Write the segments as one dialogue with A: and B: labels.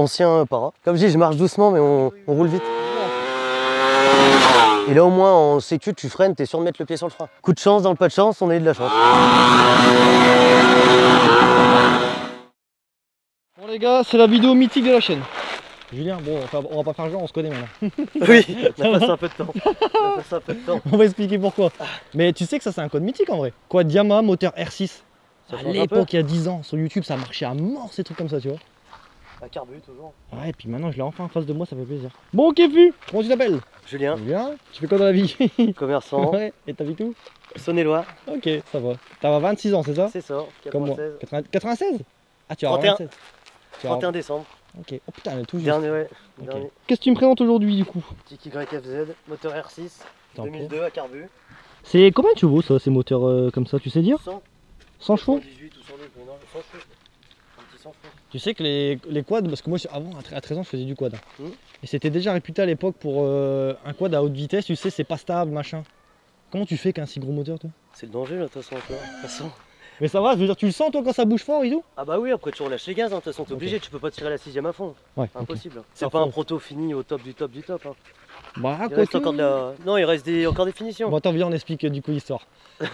A: ancien para. Comme je dis, je marche doucement, mais on roule vite. Et là, au moins, en sécu, tu freines, t'es sûr de mettre le pied sur le frein. Coup de chance, dans le pas de chance, on a eu de la chance.
B: Bon les gars, c'est la vidéo mythique de la chaîne. Julien, bon, on va pas faire genre, on se connaît maintenant.
A: Oui, on a passé un peu de temps.
B: On va expliquer pourquoi. Mais tu sais que ça c'est un code mythique en vrai. Quad Yamaha, moteur R6. À l'époque, il y a 10 ans, sur YouTube, ça marchait à mort ces trucs comme ça, tu vois.
A: À carbu, toujours.
B: Ouais, et puis maintenant, je l'ai enfin en face de moi, ça fait plaisir. Bon, Kefu, comment tu t'appelles?
A: Julien.
B: Julien, tu fais quoi dans la vie?
A: Commerçant.
B: Ouais, et t'habites où?
A: Saône-et-Loire.
B: Ok, ça va. T'as 26 ans, c'est ça?
A: C'est ça,
B: Comme moi.
A: 96.
B: 96? Ah, tu as
A: 31.
B: 27.
A: 31 décembre.
B: Ok, oh putain, elle est tout juste.
A: Dernier, ouais.
B: Ok.
A: Dernier.
B: Qu'est-ce que tu me présentes aujourd'hui du coup?
A: Petit YFZ, moteur R6, 2002 à carbu.
B: C'est combien de chevaux ça, ces moteurs comme ça, tu sais dire?
A: 100.
B: 100 chevaux?
A: 118 ou 102, mais non, 100 chevaux. Un petit 100 chevaux.
B: Tu sais que les quads, parce que moi avant à 13 ans je faisais du quad.
A: Mmh.
B: Et c'était déjà réputé à l'époque pour un quad à haute vitesse, tu sais, c'est pas stable, machin. Comment tu fais qu'un si gros moteur toi?
A: C'est le danger là, de toute façon, toi. De toute façon.
B: Mais ça va, je veux dire, tu le sens toi quand ça bouge fort et tout?
A: Ah bah oui, après tu relâches les gaz, hein. De toute façon, t'es obligé, tu peux pas tirer la 6ème à fond.
B: Ouais.
A: Impossible.
B: Okay.
A: C'est pas un proto fini au top du top du top. Hein.
B: Bah,
A: Il reste encore de la... Non, il reste encore des finitions.
B: Bon, attends, viens, on explique du coup l'histoire.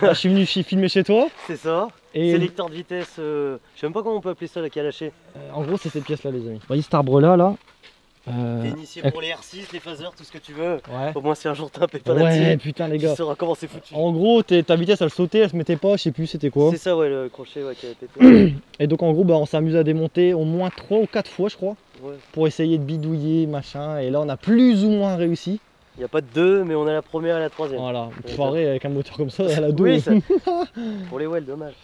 B: Là, je suis venu filmer chez toi.
A: C'est ça.
B: Et
A: sélecteur de vitesse, je sais même pas comment on peut appeler ça là qui a lâché.
B: En gros, c'est cette pièce là, les amis. Vous voyez cet arbre là
A: T'es initié pour les R6, les phasers, tout ce que tu veux.
B: Ouais.
A: Au moins si un jour t'as un pépin
B: Ouais,
A: là-dessus,
B: putain les gars.
A: tu sauras comment c'est foutu.
B: En gros, ta vitesse elle sautait, elle se mettait pas, je sais plus c'était quoi.
A: C'est ça, ouais, le crochet ouais, qui a pété.
B: Et donc en gros, bah, on s'est amusé à démonter au moins 3 ou 4 fois, je crois,
A: Ouais.
B: pour essayer de bidouiller, machin. Et là, on a plus ou moins réussi.
A: Il n'y a pas de 2, mais on a la première et la troisième.
B: Voilà,
A: Ouais,
B: pareil avec un moteur comme ça, elle a 2.
A: Oui, ça... pour les wells, dommage.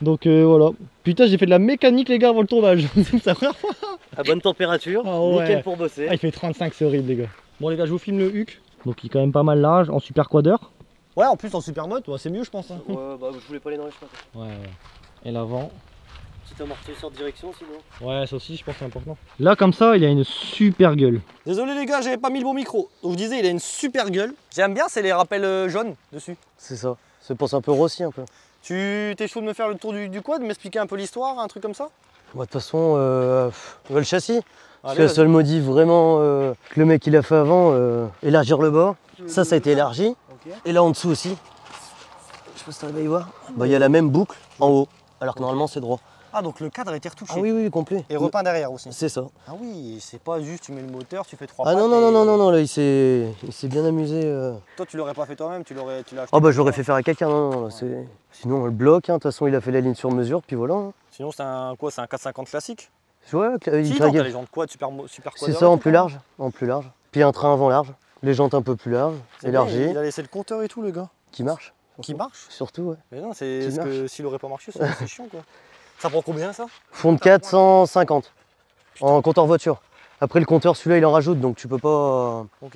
B: Donc voilà. Putain, j'ai fait de la mécanique les gars avant le tournage. C'est la première fois.
A: À bonne température,
B: Ah ouais.
A: nickel pour bosser.
B: Ah, il fait 35, c'est horrible les gars. Bon les gars, je vous filme le HUC. Donc il est quand même pas mal large, en super quader. Ouais, en plus en super mode, c'est mieux je pense. Hein.
A: Ouais, bah je voulais pas aller dans les chemins.
B: Ouais. Et l'avant.
A: Petit amortisseur de direction sinon.
B: Ouais, ça aussi je pense que c'est important. Là comme ça, il a une super gueule. Désolé les gars, j'avais pas mis le bon micro. Donc je disais, il a une super gueule. J'aime bien, c'est les rappels jaunes dessus.
A: C'est ça. C'est pour un peu rossi un peu.
B: Tu t'es chaud de me faire le tour du quad, de m'expliquer un peu l'histoire, un truc comme ça?
A: De toute façon, le châssis. C'est la seule modif vraiment que le mec il a fait avant, élargir le bas. Ça a été élargi.
B: Okay.
A: Et là en dessous aussi. Je sais pas si t'arrives à y voir. Bah il y a la même boucle en haut, alors que normalement c'est droit.
B: Ah donc le cadre a été retouché.
A: Ah oui, oui, complet.
B: Et repeint derrière aussi.
A: C'est ça.
B: Ah oui, c'est pas juste tu mets le moteur, tu fais 3
A: Ah
B: pattes.
A: non, non, non, non, non, non, là il s'est bien amusé.
B: Toi tu l'aurais pas fait toi-même, tu l'as acheté.
A: Ah bah je l'aurais fait faire à quelqu'un, non, non, là, sinon on le bloque, hein. De toute façon il a fait la ligne sur mesure, puis voilà. Hein.
B: Sinon c'est un quoi, c'est un 450 classique?
A: Ouais,
B: si, t'as les jantes quad super
A: c'est ça, en plus large, en plus large. Puis un train avant large, les jantes un peu plus larges, élargies.
B: Il a laissé le compteur et tout le gars.
A: Qui marche.
B: Qui marche?
A: Surtout, ouais.
B: Mais non, c'est parce que s'il aurait pas marché, c'est chiant quoi. Ça prend combien ça?
A: Fond de 450 en compteur voiture. Après le compteur, celui-là il en rajoute, donc tu peux pas.
B: Ok.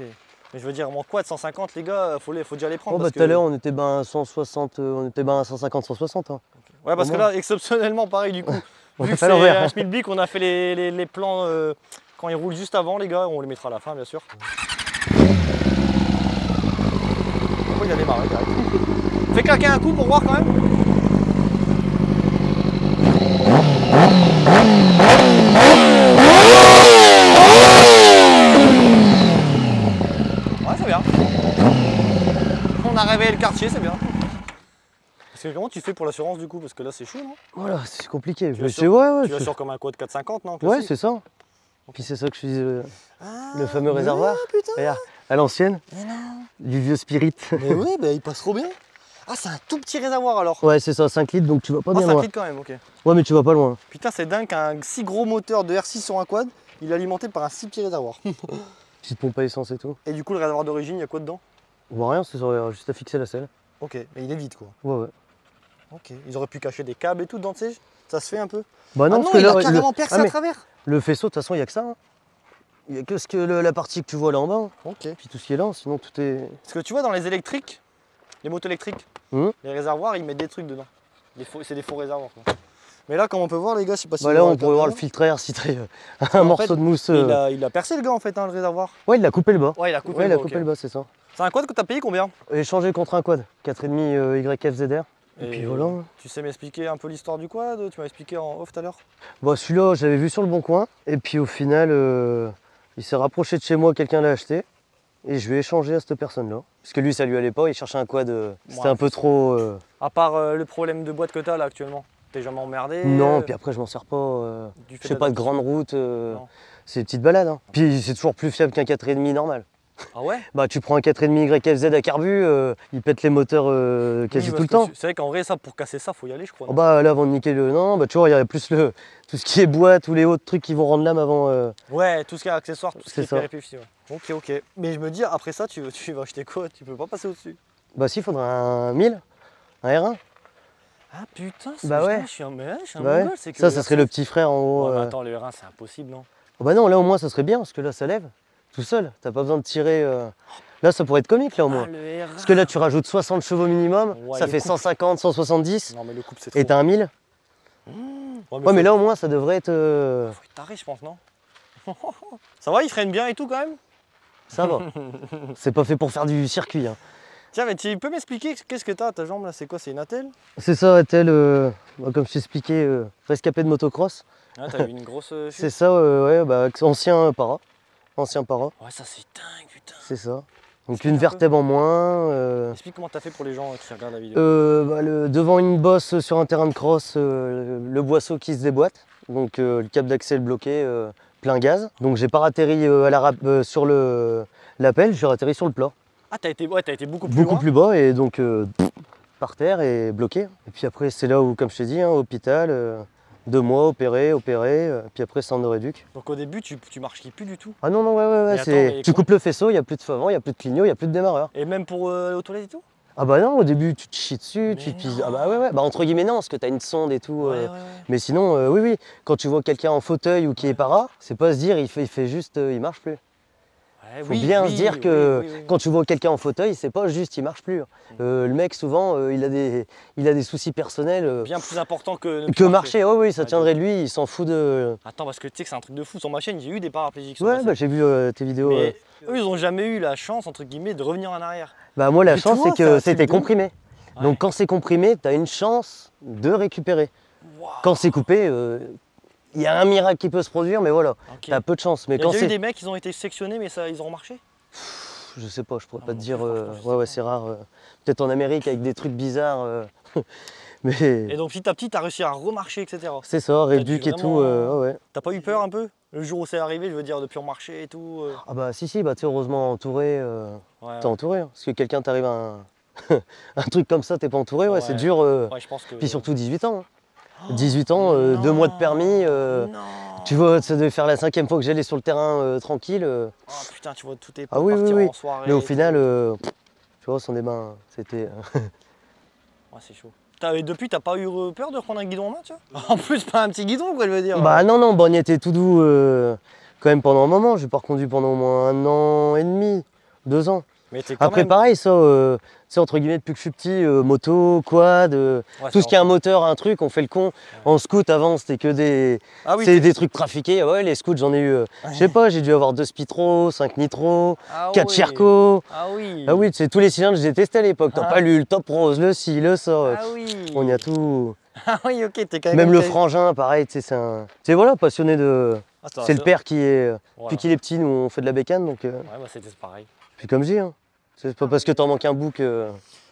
B: Mais je veux dire, mon quad 150 les gars, faut déjà les prendre.
A: Oh bah tout à l'heure on était ben à 160, on était ben à 150, 160. Hein.
B: Okay. Ouais parce que là, exceptionnellement pareil du coup. Vu que c'est un Schmilblick, on a fait les plans quand ils roulent juste avant les gars, on les mettra à la fin bien sûr. Pourquoi il a démarré direct? Fais claquer un coup pour voir quand même. Ouais c'est bien. On a réveillé le quartier, c'est bien. Parce que comment tu fais pour l'assurance du coup? Parce que là c'est chaud non?
A: Voilà, c'est compliqué.
B: Tu l'assures comme un quad 450 non?
A: Ouais c'est ça. Puis c'est ça que je disais, le fameux réservoir.
B: Putain.
A: Regarde, à l'ancienne, du vieux Spirit.
B: Mais oui, bah, il passe trop bien. Ah c'est un tout petit réservoir alors?
A: Ouais c'est ça, 5 litres donc tu vas pas bien
B: 5
A: loin.
B: 5 litres quand même, ok.
A: Ouais mais tu vas pas loin.
B: Putain c'est dingue qu'un si gros moteur de R6 sur un quad, il est alimenté par un si petit réservoir.
A: Petite pompe à essence et tout.
B: Et du coup le réservoir d'origine, il y a quoi dedans?
A: On voit rien, c'est juste à fixer la selle.
B: Ok, mais il est vide quoi.
A: Ouais ouais.
B: Ok, ils auraient pu cacher des câbles et tout dedans, tu sais? Ça se fait un peu?
A: Bah non,
B: ah
A: parce
B: non,
A: que
B: il
A: là,
B: a carrément percé à travers.
A: Le faisceau, de toute façon, il n'y a que ça. Hein. Il n'y a que la partie que tu vois là en bas. Hein.
B: Ok.
A: Puis tout ce qui est là, sinon tout est...
B: Parce que tu vois dans les électriques, les motos électriques, les réservoirs, ils mettent des trucs dedans. C'est des faux réservoirs quoi. Mais là, comme on peut voir les gars, je sais pas si...
A: Bah là, on pourrait voir le filtre air si t'as un morceau de mousse.
B: Il a percé le gars en fait, hein, le réservoir.
A: Ouais, il a coupé le bas.
B: Ouais, il a coupé
A: ouais,
B: le bas.
A: Coupé le bas, c'est ça.
B: C'est un quad que t'as payé combien?
A: Échangé contre un quad, 4,5 YFZR. Et puis voilà.
B: Tu sais m'expliquer un peu l'histoire du quad? Tu m'as expliqué en off tout à l'heure.
A: Bon, celui-là, j'avais vu sur le bon coin. Et puis au final, il s'est rapproché de chez moi, quelqu'un l'a acheté. Et je lui ai échangé à cette personne-là. Parce que lui, ça lui allait pas, il cherchait un quad. C'était un peu trop.
B: À part le problème de boîte que t'as là actuellement, t'es jamais emmerdé?
A: Non, puis après, je m'en sers pas. Je fais pas de grande route. C'est des petites balades. Hein. Puis c'est toujours plus fiable qu'un 4,5 normal.
B: Ah ouais?
A: Bah, tu prends un 4,5 YFZ à carbu, il pète les moteurs quasi tout le temps.
B: C'est vrai qu'en vrai, ça, pour casser ça, faut y aller, je crois.
A: Oh bah là, avant de niquer le. Non, bah tu vois, il y a plus tout ce qui est boîte, tous les autres trucs qui vont rendre l'âme avant.
B: Ouais, tout ce qui est accessoire, tout ce qui est
A: ça.
B: péripétie. Ouais. Ok. Mais je me dis, après ça, tu vas acheter quoi? Tu peux pas passer au-dessus?
A: Bah si, il faudra un 1000, un R1.
B: Ah putain,
A: bah ouais.
B: je suis un
A: bah
B: mongol, c'est que.
A: Ça serait le petit frère en haut.
B: Ouais, mais attends, le R1, c'est impossible, non?
A: Oh bah non, là au moins ça serait bien, parce que là ça lève, tout seul. T'as pas besoin de tirer. Là ça pourrait être comique là au moins.
B: Le R1.
A: Parce que là tu rajoutes 60 chevaux minimum,
B: ouais,
A: ça fait 150, 170.
B: Non mais le couple c'est trop.
A: Et t'as un 1000. Ouais, mais là au moins ça devrait être.
B: Faut être taré, je pense, non? Ça va, il freine bien et tout quand même?
A: Ça va. C'est pas fait pour faire du circuit. Hein.
B: Tiens, mais tu peux m'expliquer qu'est-ce que t'as à ta jambe là? C'est quoi? C'est une attelle?
A: C'est ça, attelle, comme je t'expliquais, rescapé de motocross.
B: Ah, t'as eu une grosse chute?
A: C'est ça, ouais, bah, ancien para. Ancien para.
B: Ouais, ça c'est dingue, putain.
A: C'est ça. Donc une vertèbre en moins.
B: Explique comment t'as fait pour les gens qui regardent la vidéo.
A: Bah, devant une bosse sur un terrain de cross, le boisseau qui se déboîte. Donc le câble d'accès bloqué, plein gaz. Donc j'ai pas ratterri sur l'appel, j'ai ratterri sur le plat.
B: Ah, t'as été beaucoup plus loin.
A: Beaucoup plus bas et donc par terre et bloqué. Et puis après c'est là où, comme je t'ai dit, hein, hôpital, 2 mois, opéré, puis après c'est en Noréduc.
B: Donc au début tu marchais plus du tout?
A: Ah non, ouais, tu coupes le faisceau, il n'y a plus de feu avant, il n'y a plus de clignot, il n'y a plus de démarreur.
B: Et même pour aller aux toilettes et tout?
A: Ah bah non, au début tu te chies dessus, tu pises. Ah bah ouais, bah entre guillemets non, parce que t'as une sonde et tout.
B: Ouais.
A: Mais sinon, oui, quand tu vois quelqu'un en fauteuil ou qui est para, c'est pas se dire il fait juste, il marche plus. Faut bien se dire que quand tu vois quelqu'un en fauteuil, c'est pas juste il marche plus. Le mec souvent il a des soucis personnels.
B: Bien plus importants que
A: marcher. Oh oui, ça tiendrait de lui, il s'en fout de.
B: Attends, parce que tu sais que c'est un truc de fou. Sur ma chaîne, j'ai eu des paraplégiques.
A: Ouais, bah j'ai vu tes vidéos.
B: Mais eux, ils ont jamais eu la chance, entre guillemets, de revenir en arrière.
A: Bah moi la chance c'est que c'était comprimé. Ouais. Donc quand c'est comprimé, t'as une chance de récupérer. Wow. Quand c'est coupé, il y a un miracle qui peut se produire, mais voilà, t'as peu de chance. Mais
B: il y a eu des mecs qui ont été sectionnés, mais ça, ils ont marché?
A: Je sais pas, je pourrais pas te dire. Ouais, c'est rare. Peut-être en Amérique avec des trucs bizarres. Mais...
B: Et donc petit à petit, t'as réussi à remarcher, etc.
A: C'est ça, réduc et tout. Ouais.
B: T'as pas eu peur un peu? Le jour où c'est arrivé, je veux dire, de plus remarcher et tout
A: Ah bah si, bah tu sais, heureusement entouré. T'es entouré, hein, parce que quelqu'un t'arrive à un truc comme ça, t'es pas entouré, ouais, c'est dur.
B: Je pense que...
A: Puis surtout 18 ans. 18 ans, 2 mois de permis, tu vois, ça devait faire la 5e fois que j'allais sur le terrain tranquille.
B: Oh putain, tu vois, tout est
A: partir
B: en soirée.
A: Mais au final, tu vois, son débat, c'était...
B: Ouais, c'est chaud. Depuis, t'as pas eu peur de reprendre un guidon en main, tu vois? En plus, pas un petit guidon, quoi, je veux dire.
A: Bah non, bon, on y était tout doux quand même pendant un moment. J'ai pas reconduit pendant au moins 1 an et demi, 2 ans.
B: Mais
A: après, pareil, ça, tu sais, entre guillemets, depuis que je suis petit, moto, quad, tout ce qui est un moteur, un truc, on fait le con. Ouais. En scout, avant, c'était que des trucs trafiqués. Ouais, les scouts, j'en ai eu, je sais pas, j'ai dû avoir 2 Spitro, 5 Nitro, 4 Sherco.
B: Ah oui.
A: Ah oui, tu sais, tous les cylindres, je les ai testés à l'époque. T'as pas lu le top rose, le ci, le ça.
B: Ah oui.
A: On y a tout.
B: Ah oui, ok, t'es quand même.
A: Même le frangin, pareil, tu sais, c'est un. Tu sais, voilà, passionné de. C'est le père qui est. Depuis qu'il est petit, nous, on fait de la bécane, donc. Ouais,
B: bah c'était pareil.
A: Puis comme je dis, hein. C'est pas parce que t'en manques un bout que...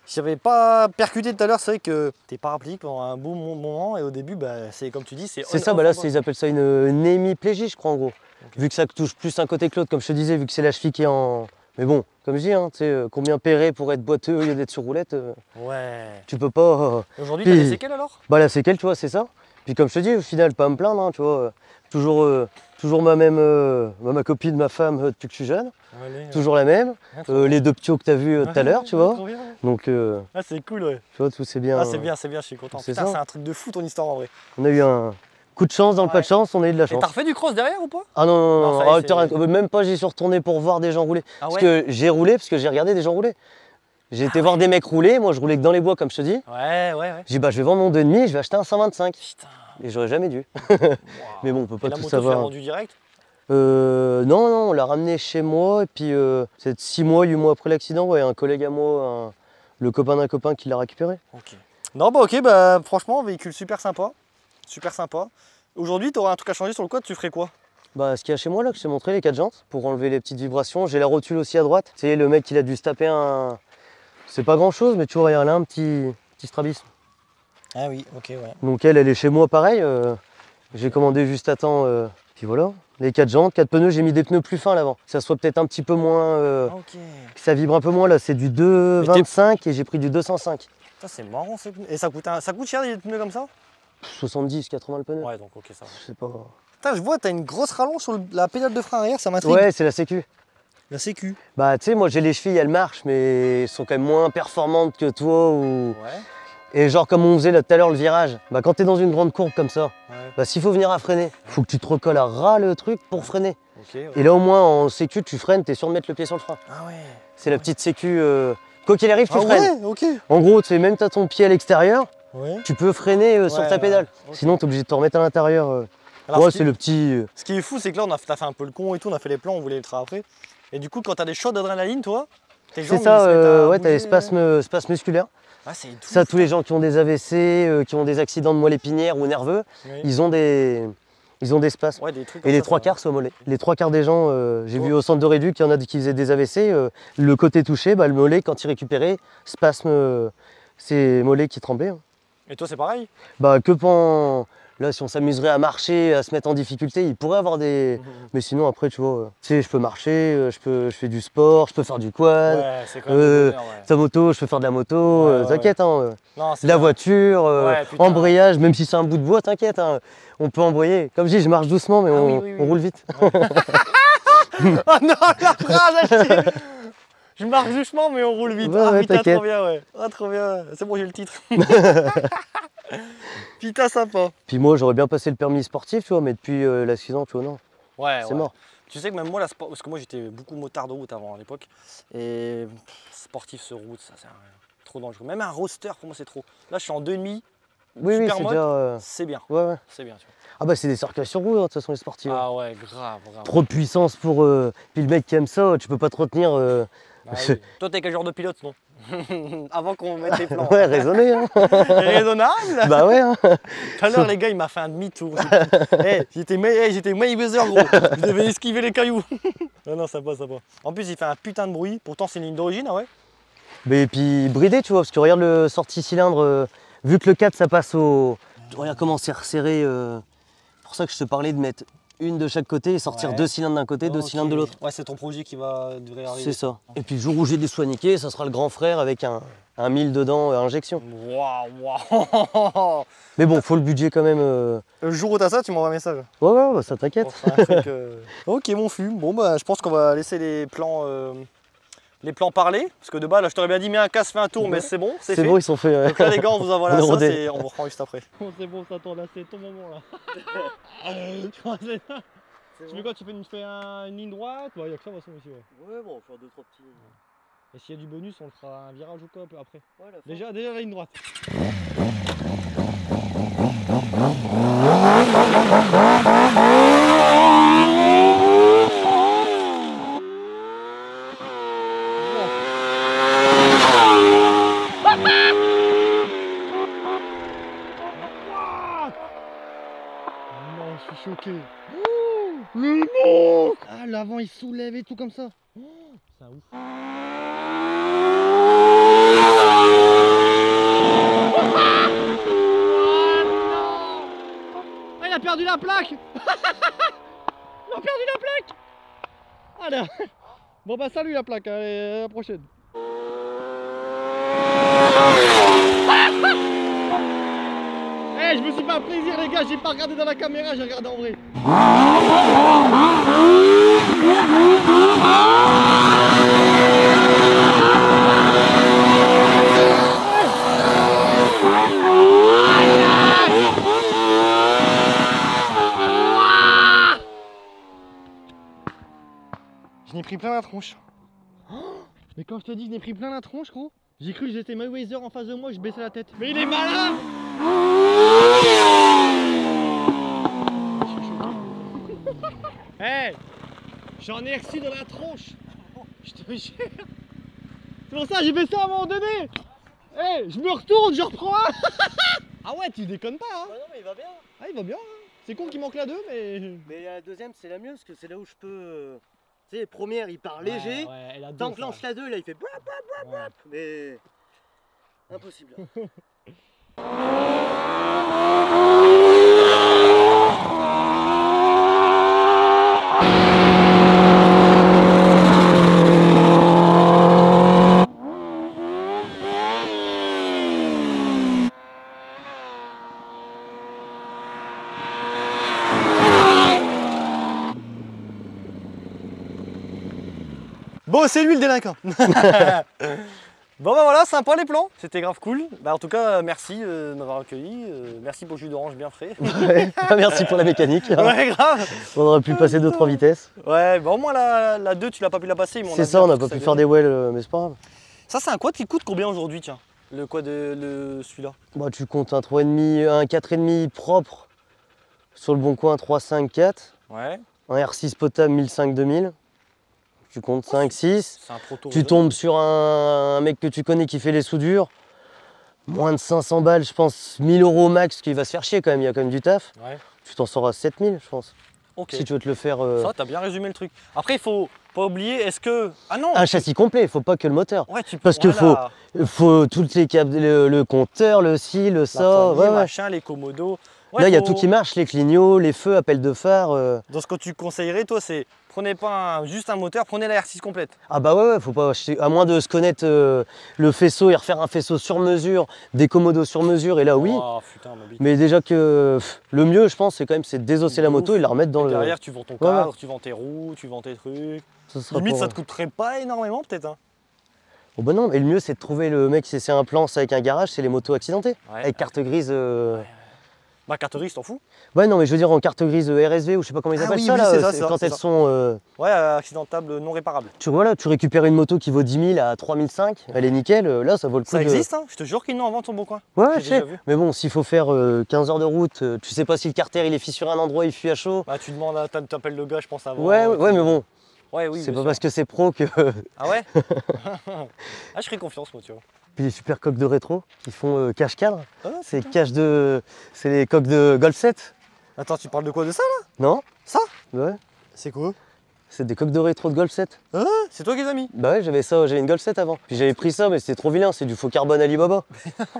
B: Si j'avais pas percuté tout à l'heure, c'est vrai que t'es paraplégique pendant un bon moment et au début, bah, c'est comme tu dis, c'est...
A: C'est ça, bah là, ils appellent ça une hémiplégie, je crois, en gros. Okay. Vu que ça touche plus un côté que l'autre, comme je te disais, vu que c'est la cheville qui est en... Mais bon, comme je dis, hein, tu sais, combien paierait pour être boiteux au lieu d'être sur roulette
B: Ouais.
A: Tu peux pas...
B: Aujourd'hui, t'as des séquelles alors?
A: Bah la séquelle, tu vois, c'est ça. Puis comme je te dis, au final, pas à me plaindre, hein, tu vois. Toujours ma copine, ma femme, depuis que je suis jeune. Allez, toujours la même. Les 2 ptios que tu as vus tout à l'heure, tu vois.
B: Bien, ouais.
A: Donc,
B: ah, c'est cool, ouais.
A: Tu vois, tout c'est bien.
B: Ah, c'est bien, je suis content. Putain, c'est un truc de fou ton histoire en vrai.
A: On a eu un coup de chance dans le pas de chance, on a eu de la chance.
B: Et t'as refait du cross derrière ou pas?
A: Ah non, même pas, j'y suis retourné pour voir des gens rouler. Ah, parce que j'ai roulé, parce que j'ai regardé des gens rouler. J'ai été voir des mecs rouler, moi je roulais que dans les bois, comme je te dis.
B: Ouais.
A: J'ai dit, bah je vais vendre mon 2,5, je vais acheter un 125.
B: Putain.
A: Et j'aurais jamais dû. Mais bon, on peut pas tout savoir.
B: La moto, tu l'as vendu direct?
A: Non, on l'a ramené chez moi et puis c'est 6 mois, 8 mois après l'accident, ouais, un collègue à moi, le copain d'un copain qui l'a récupéré.
B: Ok. Non, bah ok, bah franchement, véhicule super sympa. Super sympa. Aujourd'hui, tu aurais un truc à changer sur le quad, tu ferais quoi?
A: Bah, ce qu'il y a chez moi là, que je t'ai montré, les 4 jantes, pour enlever les petites vibrations. J'ai la rotule aussi à droite. Tu sais, le mec, il a dû se taper un. C'est pas grand chose, mais tu vois, il y a là un petit strabisme.
B: Ah oui, ok, ouais.
A: Donc elle est chez moi pareil. J'ai commandé juste à temps. Puis voilà. Les 4 jantes, 4 pneus, j'ai mis des pneus plus fins à l'avant. Que ça soit peut-être un petit peu moins.
B: Ok.
A: Que ça vibre un peu moins là. C'est du 2,25 et j'ai pris du 205.
B: C'est marrant ces pneus. Et ça coûte cher des pneus comme ça?
A: 70, 80 le pneu.
B: Ouais, donc ok, ça va.
A: Je sais pas.
B: Putain, je vois, t'as une grosse rallonge sur la pédale de frein arrière, ça m'intrigue.
A: Ouais, c'est la sécu.
B: La sécu.
A: Bah, tu sais, moi j'ai les chevilles, elles marchent, mais elles sont quand même moins performantes que toi. Ou...
B: Ouais.
A: Et genre, comme on faisait là tout à l'heure le virage, bah, quand t'es dans une grande courbe comme ça,
B: Ouais.
A: bah, s'il faut venir à freiner, faut que tu te recolles à ras le truc pour freiner.
B: Okay, ouais.
A: Et là, au moins, en sécu, tu freines, t'es sûr de mettre le pied sur le frein.
B: Ah ouais.
A: C'est la petite sécu. Quoi qu'il arrive, tu freines.
B: Ouais, ok.
A: En gros, tu sais, même t'as ton pied à l'extérieur,
B: ouais.
A: tu peux freiner sur ta pédale. Okay. Sinon, t'es obligé de te remettre à l'intérieur. Ouais, c'est le petit. Ce
B: qui est fou, c'est que là, t'as fait un peu le con et tout, on a fait les plans, on voulait les faire après. Et du coup, quand t'as des shots d'adrénaline, toi, tes jambes,
A: c'est ça, ouais, t'as des spasmes musculaires.
B: Ah, c'est tout.
A: Ça, tous les gens qui ont des AVC, qui ont des accidents de moelle épinière ou nerveux, oui. ils ont des spasmes.
B: Ouais, des trucs
A: et les 3 quarts, c'est au mollet. Les 3 quarts des gens, j'ai vu au centre de réduc, il y en a qui faisaient des AVC, le côté touché, bah, le mollet, quand il récupérait, spasme, c'est mollet qui tremblait. Hein.
B: Et toi, c'est pareil?
A: Bah, que pendant... Là, si on s'amuserait à marcher, à se mettre en difficulté, il pourrait avoir des... Mais sinon, après, tu vois, tu sais, je peux marcher, je fais du sport, je peux faire du quad.
B: Ouais, c'est quand même
A: ta moto, je peux faire de la moto, t'inquiète. Hein, la voiture,
B: ouais,
A: embrayage, même si c'est un bout de bois, t'inquiète. Hein, on peut embrayer. Comme je dis, je marche doucement, mais on roule vite.
B: Ouais. Oh non, la phrase, je marche doucement, mais on roule vite.
A: Ouais,
B: ah putain, trop bien, ouais. Ah, trop bien. C'est bon, j'ai le titre. Putain, sympa.
A: Puis moi, j'aurais bien passé le permis sportif, tu vois, mais depuis l'accident, tu vois, non.
B: Ouais,
A: c'est mort.
B: Tu sais que même moi, parce que moi, j'étais beaucoup motard de route avant à l'époque. Et sportif sur route, ça, c'est trop dangereux. Même un roadster, pour moi, c'est trop. Là, je suis en 2,5.
A: Oui,
B: super
A: mode, déjà,
B: c'est bien.
A: Ouais.
B: C'est bien, tu vois.
A: Ah bah, c'est des circuits sur route, hein, de toute façon, les sportifs.
B: Ah ouais, grave.
A: Trop de puissance pour... Puis le mec qui aime ça, tu peux pas te retenir...
B: Ah, oui. Toi, t'es quel genre de pilote, non? Avant qu'on mette les plans.
A: Ouais, raisonné. Hein.
B: Raisonnable.
A: Bah ouais. Hein.
B: Tout à l'heure, les gars, il m'a fait un demi-tour. J'étais Mayweather, gros. Je devais esquiver les cailloux. Non, sympa. En plus, il fait un putain de bruit. Pourtant, c'est une ligne d'origine, ah ouais.
A: Mais puis bridé, tu vois, parce que regarde le sortie cylindre. Vu que le 4, ça passe au... Regarde comment c'est resserré. C'est pour ça que je te parlais de mettre une de chaque côté et sortir 2 cylindres d'un côté, 2 cylindres de l'autre.
B: Ouais, c'est ton projet qui devrait arriver.
A: C'est ça. Et puis le jour où j'ai des soins niqués, ça sera le grand frère avec un 1000 dedans à injection.
B: Waouh.
A: Mais bon, faut le budget quand même.
B: Le jour où t'as ça, tu m'envoies un message.
A: Ouais, bah, ça t'inquiète.
B: Ok, mon fum. Bon, bah, je pense qu'on va laisser les plans parler. Parce que de bas, là, je t'aurais bien dit, mets un casque, fais un tour, mais c'est bon, c'est fait.
A: C'est bon, ils sont faits.
B: Donc là, les gars, on vous envoie là, ça, et on vous reprend juste après.
C: Bon, c'est bon, ça tourne là, c'est ton moment là. Tu fais quoi? Tu fais une ligne droite? Ouais, il y a que ça, de toute façon, ici.
A: Ouais, bon, on va faire 2-3 petits.
C: Et s'il y a du bonus, on fera un virage ou quoi après. Ouais, déjà la ligne droite. Non, je suis choqué. Le non! Ah, l'avant il soulève et tout comme ça. C'est un ouf. Ah, il a perdu la plaque. Il a perdu la plaque. Allez. Bon bah salut la plaque, allez, à la prochaine. Hey, je me suis fait un plaisir les gars, j'ai pas regardé dans la caméra, j'ai regardé en vrai. Je n'ai pris plein la tronche. Mais quand je te dis que je n'ai pris plein la tronche, gros, j'ai cru que j'étais Mayweather en face de moi, je baissais la tête. Mais il est malin. Hey, j'en ai reçu dans la tronche. Je te jure. C'est pour ça que j'ai fait ça à un moment donné. Eh, je me retourne, je reprends un. Ah ouais, tu déconnes pas, hein.
B: Bah non, mais il va bien.
C: Ah, il va bien, hein. C'est con qu'il manque la 2, mais...
A: Mais la deuxième, c'est la mieux, parce que c'est là où je peux... Tu sais, première, il part léger.
C: Ouais, et la 2,
A: T'enclenches la 2, là, il fait... Blap, blap, blap, blap. Mais... Impossible.
B: Bon, c'est lui le délinquant. Bon bah voilà, sympa les plans, c'était grave cool. Bah en tout cas, merci de m'avoir accueilli, merci pour le jus d'orange bien frais.
A: Ouais, merci pour la mécanique.
B: Ouais, grave.
A: On aurait pu passer 2-3 vitesses.
B: Ouais, bah au moins la 2, tu l'as pas pu la passer.
A: C'est ça, on n'a pas pu faire des wells, mais c'est pas grave.
B: Ça, c'est un quad qui coûte combien aujourd'hui, tiens? Le quad, celui-là?
A: Bah, tu comptes un 3,5, un 4,5 propre sur le bon coin, 3, 5, 4.
B: Ouais.
A: Un R6 potable 1500-2000. Tu comptes 5, 6.
B: C'est un proto.
A: Tu tombes sur un mec que tu connais qui fait les soudures. Moins de 500 balles, je pense, 1000 € au max, qui va se faire chier quand même, il y a quand même du taf.
B: Ouais.
A: Tu t'en sors à 7000, je pense.
B: Ok.
A: Si tu veux te le faire.
B: Ça, t'as bien résumé le truc. Après, il faut pas oublier, est-ce que. Ah non!
A: Un châssis complet, il faut pas que le moteur.
B: Ouais, tu
A: Parce que
B: voilà.
A: faut toutes les câbles, le compteur, le ci, le ça.
B: Ouais, machin, les commodos. Ouais,
A: là, il y a tout qui marche, les clignots, les feux, appels de phare.
B: Donc, ce que tu conseillerais, toi, c'est prenez pas juste un moteur, prenez la R6 complète.
A: Ah bah ouais, faut pas acheter, à moins de se connaître le faisceau et refaire un faisceau sur mesure, des commodos sur mesure, et là oui.
B: Oh, putain, ma bite.
A: Mais déjà que le mieux, je pense, c'est quand même c'est de désosser la moto et la remettre dans le...
B: Derrière, tu vends ton cadre, tu vends tes roues, tu vends tes trucs. Limite, ça te coûterait pas énormément, peut-être. Hein.
A: Oh bah non, mais le mieux, c'est de trouver le mec, c'est un plan, c'est avec un garage, c'est les motos accidentées.
B: Ouais.
A: Avec carte grise...
B: Bah, carte grise, t'en fous?
A: Ouais, non, mais je veux dire en carte grise RSV ou je sais pas comment ils appellent
B: oui,
A: ça,
B: oui,
A: là,
B: c'est ça,
A: c'est
B: c'est
A: quand
B: ça,
A: elles
B: c'est ça.
A: sont...
B: Ouais, accidentable, non réparable.
A: Tu vois là, tu récupères une moto qui vaut 10 000 à 3005, elle est nickel, là ça vaut le coup
B: Ça
A: de...
B: existe, hein, je te jure qu'ils n'en vendent ton bon coin.
A: Ouais,
B: J'ai
A: je
B: déjà
A: sais,
B: vu.
A: mais bon, s'il faut faire 15 heures de route, tu sais pas si le carter il est fissuré à un endroit, il fuit à chaud.
B: Bah, tu demandes, t'appelles le gars, je pense, avant.
A: Ouais, mais bon,
B: Ouais, oui,
A: c'est
B: bien
A: pas
B: sûr.
A: parce que c'est pro que...
B: Ah ouais? Ah, je ferais confiance, moi, tu vois.
A: Puis les super coques de rétro qui font cache-cadre,
B: Ah,
A: c'est c'est les coques de Golf 7,
B: Attends, tu parles de quoi, de ça, là?
A: non?
B: Ça?
A: Ouais,
B: C'est quoi?
A: c'est des coques de rétro de Golf 7.
B: Ah, c'est toi qui les as mis?
A: Bah ouais, j'avais ça, j'avais une Golf 7 avant. Puis j'avais pris ça, mais c'était trop vilain, c'est du faux carbone Alibaba.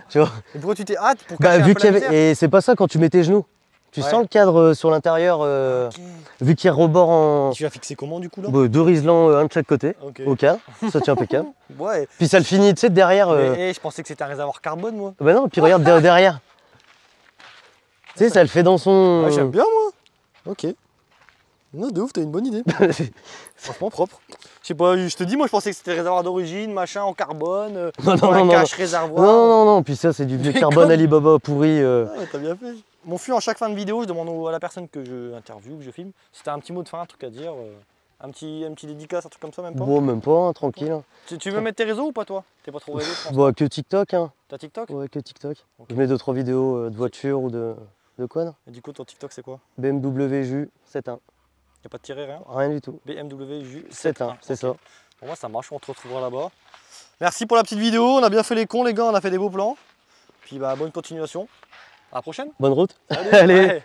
A: Tu vois?
B: Et pourquoi tu t'es hâte pour
A: Bah
B: cacher
A: vu
B: un peu
A: qu'il y
B: la
A: avait...
B: misère?
A: Et c'est pas ça quand tu mets tes genoux. Tu
B: Ouais.
A: sens le cadre sur l'intérieur,
B: Ok.
A: vu qu'il y a rebord en...
B: Tu l'as fixé comment, du coup, là?
A: Bah, 2 riselants, un de chaque côté,
B: Ok.
A: au cadre, ça tient impeccable.
B: Ouais.
A: Puis ça le finit, tu sais, derrière...
B: Mais, je pensais que c'était un réservoir carbone, moi.
A: Bah non, puis regarde derrière. Tu sais, ça le fait dans son...
B: Ouais, j'aime bien, moi. Ok. Non, de ouf, t'as une bonne idée. Franchement propre. Je sais pas, je te dis, moi je pensais que c'était réservoir d'origine, machin en carbone,
A: Non, non,
B: un
A: non,
B: cache
A: non.
B: réservoir.
A: Non, puis ça c'est du vieux
B: Mais
A: carbone
B: comme-
A: Alibaba pourri.
B: Ah, t'as bien fait. Mon fût, en chaque fin de vidéo, je demande à la personne que je interviewe, que je filme, si t'as un petit mot de fin, un truc à dire, un petit dédicace, un truc comme ça, même pas.
A: Bon, même pas, hein, tranquille. Hein.
B: Tu veux mettre tes réseaux ou pas, toi? T'es pas trop réseau, je pense.
A: Bah, que TikTok, hein.
B: T'as TikTok?
A: Ouais, que TikTok.
B: Ok.
A: Je mets 2-3 vidéos de voiture ou de quad.
B: Et du coup, ton TikTok, c'est quoi?
A: BMW Jus 7.1.
B: Y'a pas de tiret, rien?
A: Rien du tout.
B: BMW Jus
A: 7.1, c'est ça.
B: Pour moi, ça marche, on te retrouvera là-bas. Merci pour la petite vidéo, on a bien fait les cons, les gars, on a fait des beaux plans. Puis bah, bonne continuation. À la prochaine.
A: Bonne route.
B: Salut.
A: Allez.
B: Ouais.